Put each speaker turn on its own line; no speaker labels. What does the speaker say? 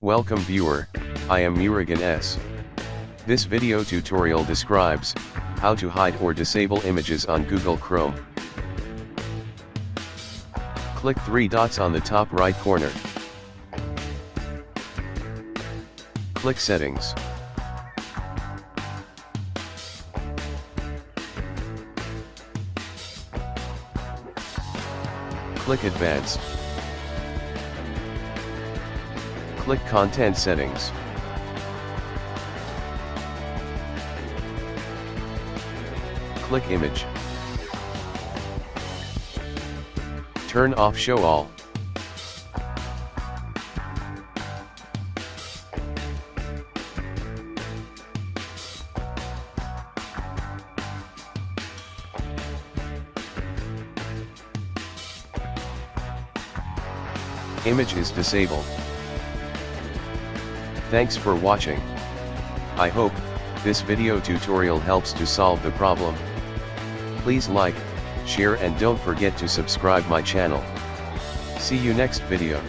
Welcome viewer, I am Murugan S. This video tutorial describes how to hide or disable images on Google Chrome. Click three dots on the top right corner. Click Settings. Click Advanced. Click Content Settings. Click Image. Turn off Show All. Image is disabled. Thanks for watching. I hope this video tutorial helps to solve the problem. Please like, share and don't forget to subscribe my channel. See you next video.